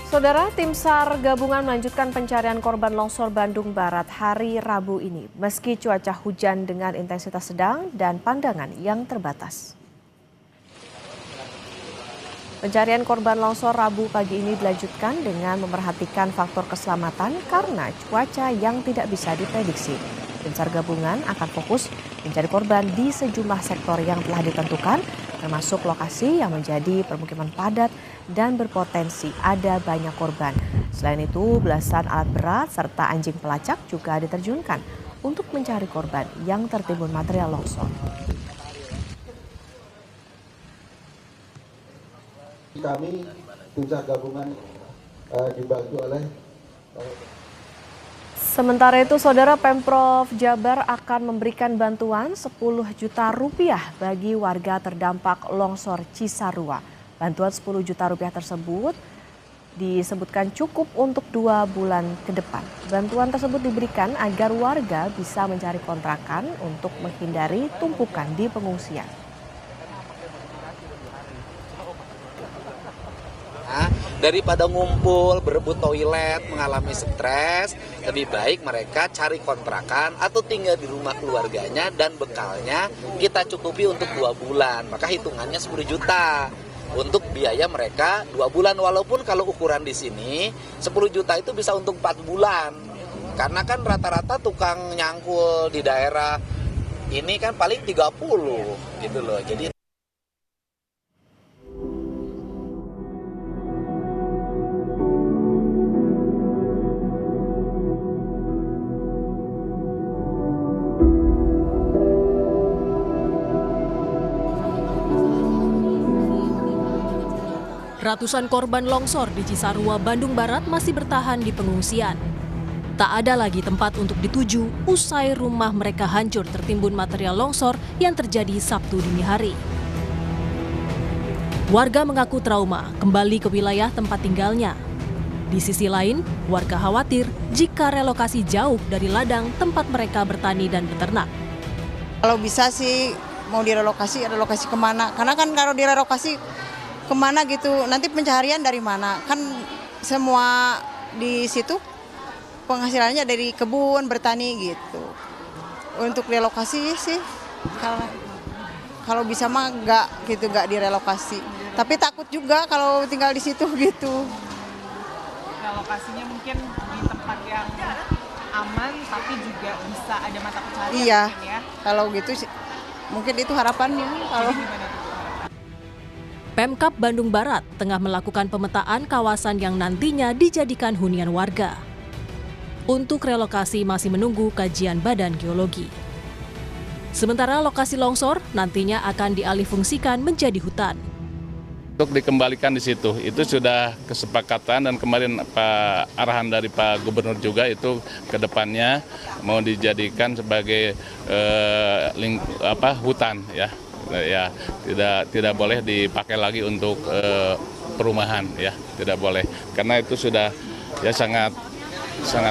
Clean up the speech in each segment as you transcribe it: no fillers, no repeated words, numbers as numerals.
Saudara, tim SAR gabungan melanjutkan pencarian korban longsor Bandung Barat hari Rabu ini, meski cuaca hujan dengan intensitas sedang dan pandangan yang terbatas. Pencarian korban longsor Rabu pagi ini dilanjutkan dengan memerhatikan faktor keselamatan karena cuaca yang tidak bisa diprediksi. Tim SAR gabungan akan fokus mencari korban di sejumlah sektor yang telah ditentukan, termasuk lokasi yang menjadi permukiman padat dan berpotensi ada banyak korban. Selain itu, belasan alat berat serta anjing pelacak juga diterjunkan untuk mencari korban yang tertimbun material longsor. Kami tim SAR gabungan dibantu oleh Sementara itu, Saudara, Pemprov Jabar akan memberikan bantuan 10 juta rupiah bagi warga terdampak longsor Cisarua. Bantuan 10 juta rupiah tersebut disebutkan cukup untuk 2 bulan ke depan. Bantuan tersebut diberikan agar warga bisa mencari kontrakan untuk menghindari tumpukan di pengungsian. Daripada ngumpul, berebut toilet, mengalami stres, lebih baik mereka cari kontrakan atau tinggal di rumah keluarganya dan bekalnya kita cukupi untuk 2 bulan. Maka hitungannya 10 juta untuk biaya mereka 2 bulan. Walaupun kalau ukuran di sini 10 juta itu bisa untuk 4 bulan. Karena kan rata-rata tukang nyangkul di daerah ini kan paling 30 gitu loh. Jadi Ratusan korban longsor di Cisarua, Bandung Barat masih bertahan di pengungsian. Tak ada lagi tempat untuk dituju usai rumah mereka hancur tertimbun material longsor yang terjadi Sabtu dini hari. Warga mengaku trauma kembali ke wilayah tempat tinggalnya. Di sisi lain, warga khawatir jika relokasi jauh dari ladang tempat mereka bertani dan beternak. Kalau bisa sih mau relokasi kemana? Karena kan kalau direlokasi kemana gitu, nanti pencaharian dari mana? Kan semua di situ penghasilannya dari kebun, bertani gitu. Untuk relokasi sih, kalau bisa mah nggak direlokasi. Tapi takut juga kalau tinggal di situ gitu. Relokasinya mungkin di tempat yang aman, tapi juga bisa ada mata pencaharian. Iya, ya? Kalau gitu mungkin itu harapannya. Kalau Pemkab Bandung Barat tengah melakukan pemetaan kawasan yang nantinya dijadikan hunian warga. Untuk relokasi masih menunggu kajian Badan Geologi. Sementara lokasi longsor nantinya akan dialihfungsikan menjadi hutan. Untuk dikembalikan di situ, itu sudah kesepakatan dan kemarin arahan dari Pak Gubernur juga itu ke depannya mau dijadikan sebagai hutan ya. Ya, tidak boleh dipakai lagi untuk perumahan ya, tidak boleh karena itu sudah ya sangat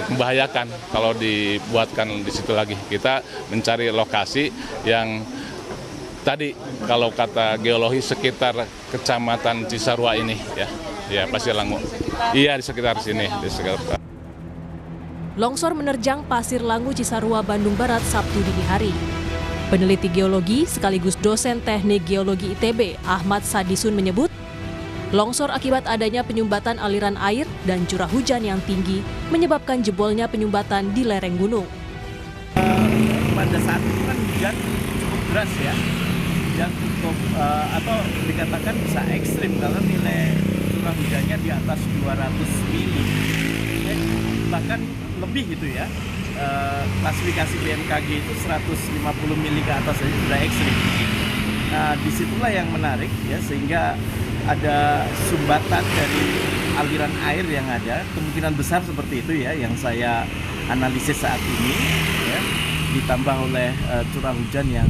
membahayakan kalau dibuatkan di situ lagi. Kita mencari lokasi yang tadi kalau kata geologi sekitar Kecamatan Cisarua ini ya Pasir Langu. Iya, di sekitar sini, di sekitar. Longsor menerjang Pasir Langu Cisarua, Bandung Barat Sabtu dini hari. Peneliti geologi sekaligus dosen teknik geologi ITB Ahmad Sadisun menyebut, longsor akibat adanya penyumbatan aliran air dan curah hujan yang tinggi menyebabkan jebolnya penyumbatan di lereng gunung. Pada saat itu kan hujan cukup deras ya, hujan cukup atau dikatakan bisa ekstrim karena nilai curah hujannya di atas 200 mili, bahkan lebih gitu ya. Klasifikasi BMKG itu 150 mili ke atas saja sudah ekstrim. Nah, disitulah yang menarik ya, sehingga ada sumbatan dari aliran air yang ada, kemungkinan besar seperti itu ya yang saya analisis saat ini ya, ditambah oleh curah hujan yang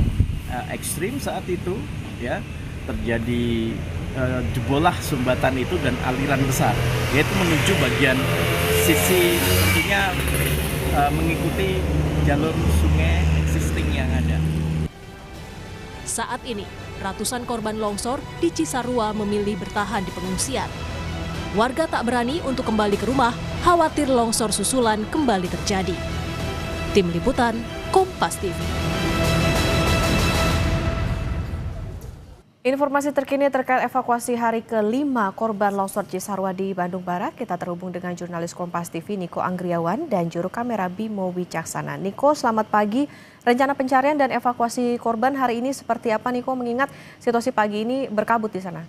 ekstrim saat itu ya, terjadi jebolah sumbatan itu dan aliran besar, yaitu menuju bagian sisi sepertinya mengikuti jalur sungai existing yang ada. Saat ini, ratusan korban longsor di Cisarua memilih bertahan di pengungsian. Warga tak berani untuk kembali ke rumah, khawatir longsor susulan kembali terjadi. Tim Liputan, Kompas TV. Informasi terkini terkait evakuasi hari ke-5 korban longsor Cisarua di Bandung Barat. Kita terhubung dengan jurnalis Kompas TV Niko Anggriawan dan juru kamera Bimo Wicaksana. Niko, selamat pagi. Rencana pencarian dan evakuasi korban hari ini seperti apa, Niko? Mengingat situasi pagi ini berkabut di sana.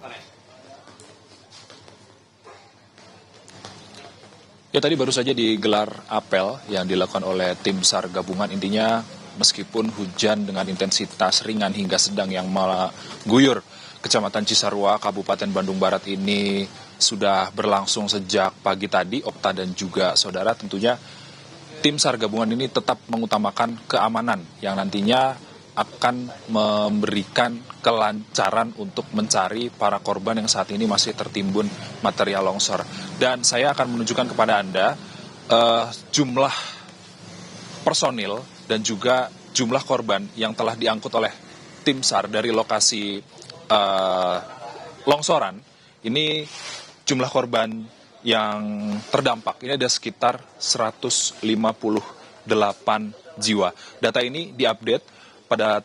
Ya, tadi baru saja digelar apel yang dilakukan oleh tim SAR gabungan. Intinya meskipun hujan dengan intensitas ringan hingga sedang yang mengguyur Kecamatan Cisarua, Kabupaten Bandung Barat ini sudah berlangsung sejak pagi tadi, Okta dan juga saudara, tentunya tim SAR gabungan ini tetap mengutamakan keamanan yang nantinya akan memberikan kelancaran untuk mencari para korban yang saat ini masih tertimbun material longsor. Dan saya akan menunjukkan kepada Anda jumlah personil dan juga jumlah korban yang telah diangkut oleh tim SAR dari lokasi longsoran. Ini jumlah korban yang terdampak ini ada sekitar 158 jiwa. Data ini diupdate pada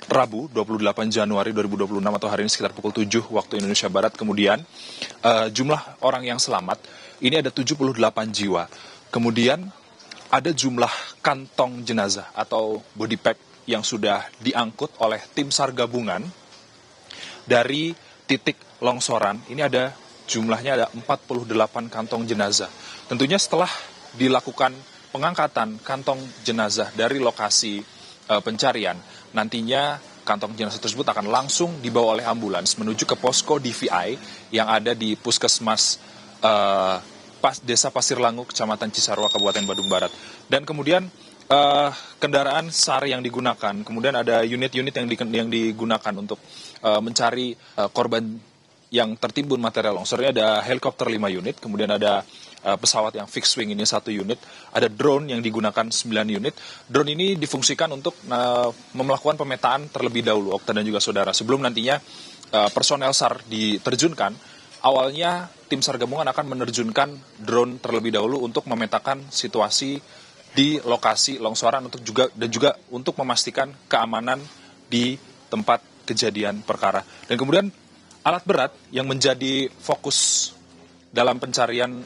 Rabu 28 Januari 2026 atau hari ini sekitar pukul 7 waktu Indonesia Barat. Kemudian jumlah orang yang selamat ini ada 78 jiwa. Kemudian ada jumlah kantong jenazah atau body pack yang sudah diangkut oleh tim SAR gabungan dari titik longsoran. Ini ada jumlahnya ada 48 kantong jenazah. Tentunya setelah dilakukan pengangkatan kantong jenazah dari lokasi pencarian, nantinya kantong jenazah tersebut akan langsung dibawa oleh ambulans menuju ke posko DVI yang ada di Puskesmas Desa Pasir Langu, Kecamatan Cisarua, Kabupaten Bandung Barat. Dan kemudian kendaraan SAR yang digunakan, kemudian ada unit-unit yang digunakan untuk mencari korban yang tertimbun material longsornya. Ada helikopter 5 unit, kemudian ada pesawat yang fixed wing ini 1 unit, ada drone yang digunakan 9 unit. Drone ini difungsikan untuk melakukan pemetaan terlebih dahulu, Okta dan juga saudara, sebelum nantinya personel SAR diterjunkan. Awalnya tim SAR gabungan akan menerjunkan drone terlebih dahulu untuk memetakan situasi di lokasi longsoran dan juga untuk memastikan keamanan di tempat kejadian perkara. Dan kemudian alat berat yang menjadi fokus dalam pencarian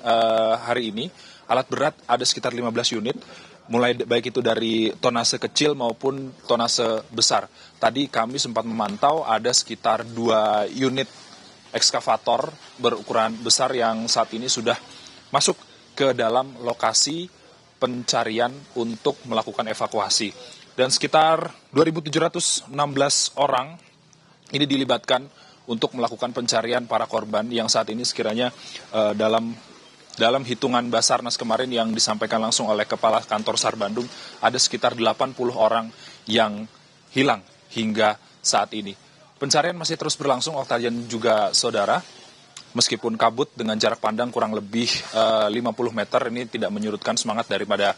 hari ini, alat berat ada sekitar 15 unit, mulai baik itu dari tonase kecil maupun tonase besar. Tadi kami sempat memantau ada sekitar 2 unit ekskavator berukuran besar yang saat ini sudah masuk ke dalam lokasi pencarian untuk melakukan evakuasi. Dan sekitar 2.716 orang ini dilibatkan untuk melakukan pencarian para korban yang saat ini sekiranya dalam hitungan Basarnas kemarin yang disampaikan langsung oleh Kepala Kantor SAR Bandung, ada sekitar 80 orang yang hilang hingga saat ini. Pencarian masih terus berlangsung, Okta dan juga saudara. Meskipun kabut dengan jarak pandang kurang lebih 50 meter, ini tidak menyurutkan semangat daripada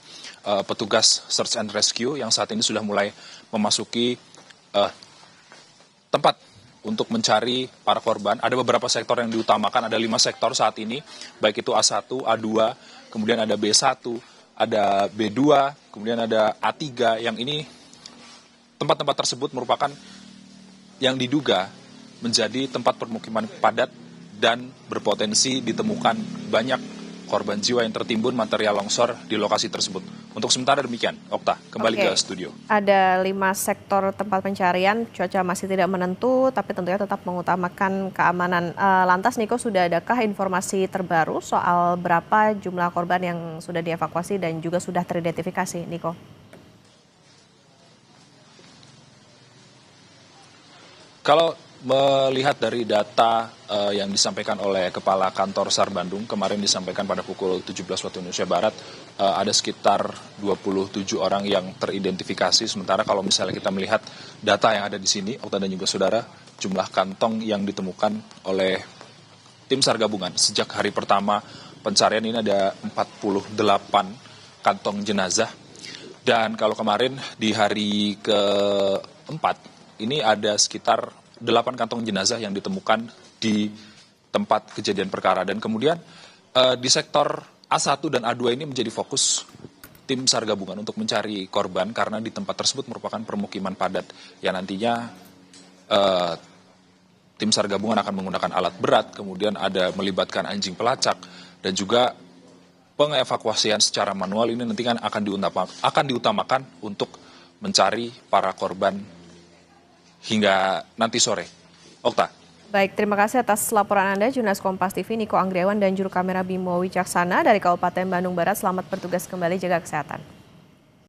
petugas search and rescue yang saat ini sudah mulai memasuki tempat untuk mencari para korban. Ada beberapa sektor yang diutamakan, ada 5 sektor saat ini, baik itu A1, A2, kemudian ada B1, ada B2, kemudian ada A3, yang ini tempat-tempat tersebut merupakan yang diduga menjadi tempat permukiman padat dan berpotensi ditemukan banyak korban jiwa yang tertimbun material longsor di lokasi tersebut. Untuk sementara demikian, Okta, kembali ke studio. Ada 5 sektor tempat pencarian, cuaca masih tidak menentu, tapi tentunya tetap mengutamakan keamanan. Lantas, Niko, sudah adakah informasi terbaru soal berapa jumlah korban yang sudah dievakuasi dan juga sudah teridentifikasi, Niko? Kalau melihat dari data yang disampaikan oleh Kepala Kantor SAR Bandung, kemarin disampaikan pada pukul 17 waktu Indonesia Barat, ada sekitar 27 orang yang teridentifikasi. Sementara kalau misalnya kita melihat data yang ada di sini, Okta dan juga saudara, jumlah kantong yang ditemukan oleh tim SAR gabungan sejak hari pertama pencarian ini ada 48 kantong jenazah. Dan kalau kemarin di hari keempat, ini ada sekitar 8 kantong jenazah yang ditemukan di tempat kejadian perkara. Dan kemudian di sektor A1 dan A2 ini menjadi fokus tim SAR gabungan untuk mencari korban karena di tempat tersebut merupakan permukiman padat yang nantinya tim SAR gabungan akan menggunakan alat berat, kemudian ada melibatkan anjing pelacak dan juga pengevakuasian secara manual. Ini nanti kan akan diutamakan untuk mencari para korban hingga nanti sore. Okta. Baik, terima kasih atas laporan Anda, jurnalis Kompas TV Niko Anggriawan dan juru kamera Bimo Wicaksana dari Kabupaten Bandung Barat. Selamat bertugas kembali, jaga kesehatan.